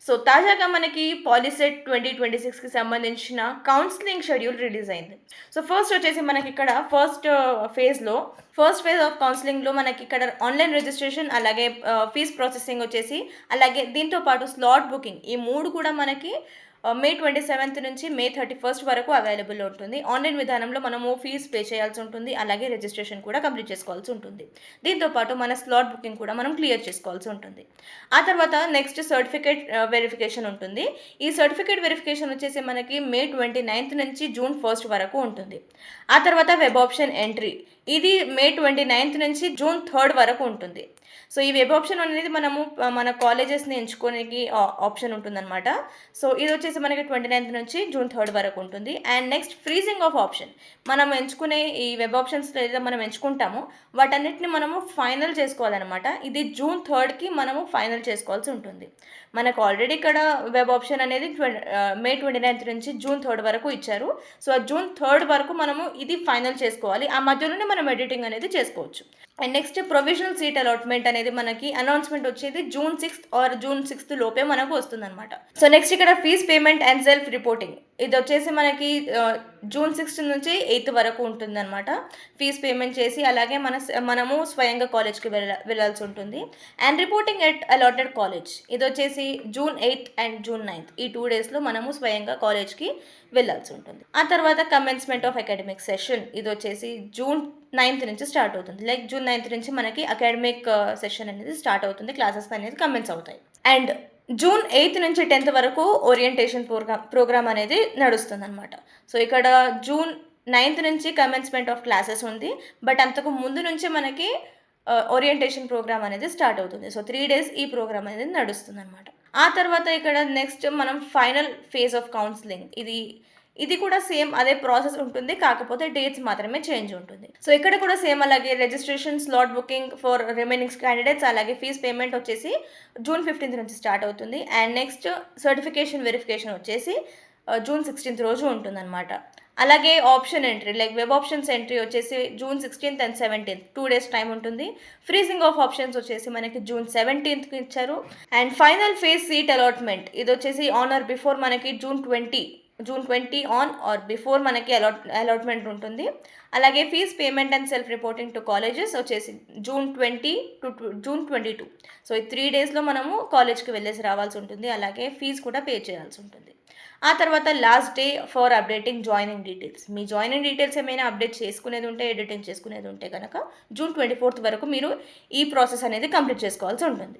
So తాజాగా మనకి POLYCET 2026కి సంబంధించిన కౌన్సిలింగ్ షెడ్యూల్ రిలీజ్ అయింది. సో ఫస్ట్ వచ్చేసి మనకి ఇక్కడ ఫస్ట్ ఫేజ్ ఆఫ్ కౌన్సిలింగ్లో మనకి ఇక్కడ ఆన్లైన్ రిజిస్ట్రేషన్, అలాగే ఫీజ్ ప్రాసెసింగ్ వచ్చేసి, అలాగే దీంతో పాటు స్లాట్ బుకింగ్, ఈ మూడు కూడా మనకి మే 27 నుంచి మే 31 వరకు అవైలబుల్ ఉంటుంది. ఆన్లైన్ విధానంలో మనము ఫీజ్ పే చేయాల్సి ఉంటుంది, అలాగే రిజిస్ట్రేషన్ కూడా కంప్లీట్ చేసుకోవాల్సి ఉంటుంది. దీంతో పాటు మన స్లాట్ బుకింగ్ కూడా మనం క్లియర్ చేసుకోవాల్సి ఉంటుంది. ఆ తర్వాత నెక్స్ట్ సర్టిఫికేట్ వెరిఫికేషన్ ఉంటుంది. ఈ సర్టిఫికేట్ వెరిఫికేషన్ వచ్చేసి మనకి మే 29 నుంచి జూన్ 1 వరకు ఉంటుంది. ఆ తర్వాత వెబ్ ఆప్షన్ ఎంట్రీ, ఇది మే 29 నుంచి జూన్ 3 వరకు ఉంటుంది. సో ఈ వెబ్ ఆప్షన్ అనేది మనము మన కాలేజెస్ని ఎంచుకోనికి ఆప్షన్ ఉంటుందన్నమాట. సో ఇది వచ్చేసి మనకి 29 నుంచి జూన్ 3 వరకు ఉంటుంది. And next freezing of option, మనం ఎంచుకునే ఈ వెబ్ ఆప్షన్స్ ఏదైతే మనం ఎంచుకుంటామో వాటన్నిటిని మనము ఫైనల్ చేసుకోవాలన్నమాట. ఇది జూన్ 3కి మనము ఫైనల్ చేసుకోవాల్సి ఉంటుంది. మనకు ఆల్రెడీ ఇక్కడ వెబ్ ఆప్షన్ అనేది మే 29 నుంచి జూన్ 3 వరకు ఇచ్చారు. సో ఆ జూన్ 3 వరకు మనము ఇది ఫైనల్ చేసుకోవాలి. ఆ మధ్యలోనే మనం ఎడిటింగ్ అనేది చేసుకోవచ్చు. And next provisional seat allotment అనేది మనకి అనౌన్స్మెంట్ వచ్చేది జూన్ 6 ఆర్ జూన్ 6 లోపే మనకు వస్తుందన్నమాట. సో నెక్స్ట్ ఇక్కడ fees payment and self reporting, ఇది వచ్చేసి మనకి జూన్ 6 నుంచి 8 వరకు ఉంటుందన్నమాట. ఫీజ్ పేమెంట్ చేసి అలాగే మనము స్వయంగా కాలేజ్కి వెళ్ళాల్సి ఉంటుంది. And reporting at allotted college, ఇది వచ్చేసి జూన్ 8 అండ్ జూన్ 9 ఈ 2 డేస్లో మనము స్వయంగా కాలేజ్కి వెళ్ళాల్సి ఉంటుంది. ఆ తర్వాత కమెన్స్మెంట్ ఆఫ్ అకాడమిక్ సెషన్, ఇది వచ్చేసి జూన్ 9 నుంచి స్టార్ట్ అవుతుంది. లైక్ జూన్ 9 నుంచి మనకి అకాడమిక్ సెషన్ అనేది స్టార్ట్ అవుతుంది, క్లాసెస్ అనేది కమెన్స్ అవుతాయి. అండ్ జూన్ 8 నుంచి 10th వరకు ఓరియంటేషన్ ప్రోగ్రామ్ అనేది నడుస్తుంది అనమాట. సో ఇక్కడ జూన్ 9 నుంచి కమెన్స్మెంట్ ఆఫ్ క్లాసెస్ ఉంది, బట్ అంతకు ముందు నుంచి మనకి ఓరియంటేషన్ ప్రోగ్రామ్ అనేది స్టార్ట్ అవుతుంది. సో 3 days ఈ ప్రోగ్రామ్ అనేది నడుస్తుంది అనమాట. ఆ తర్వాత ఇక్కడ నెక్స్ట్ మనం ఫైనల్ ఫేజ్ ఆఫ్ కౌన్సిలింగ్, ఇది కూడా సేమ్ అదే ప్రాసెస్ ఉంటుంది, కాకపోతే డేట్స్ మాత్రమే చేంజ్ ఉంటుంది. సో ఇక్కడ కూడా సేమ్ అలాగే registration, slot booking for remaining candidates, అలాగే ఫీజ్ పేమెంట్ వచ్చేసి జూన్ 15 నుంచి స్టార్ట్ అవుతుంది. అండ్ నెక్స్ట్ సర్టిఫికేషన్ వెరిఫికేషన్ వచ్చేసి జూన్ 16 రోజు ఉంటుందన్నమాట. అలాగే option entry, like web options entry వచ్చేసి జూన్ 16 అండ్ 17 2 days టైం ఉంటుంది. ఫ్రీజింగ్ ఆఫ్ ఆప్షన్స్ వచ్చేసి మనకి జూన్ 17కి ఇచ్చారు. And final phase seat allotment, ఇది వచ్చేసి ఆన్ ఆర్ బిఫోర్ మనకి జూన్ 20 ఆన్ ఆర్ బిఫోర్ మనకి అలాట్మెంట్ ఉంటుంది. అలాగే fees payment and self reporting to colleges వచ్చేసి జూన్ 20 టు జూన్ 22. సో ఈ 3 daysలో మనము కాలేజ్కి వెళ్ళేసి రావాల్సి ఉంటుంది, అలాగే ఫీజు కూడా పే చేయాల్సి ఉంటుంది. ఆ తర్వాత last day for updating joining details, me joining details ఏమైనా అప్డేట్ చేసుకునేది ఉంటే, ఎడిటింగ్ చేసుకునేది ఉంటే కనుక జూన్ 24 వరకు మీరు ఈ ప్రాసెస్ అనేది కంప్లీట్ చేసుకోవాల్సి ఉంటుంది.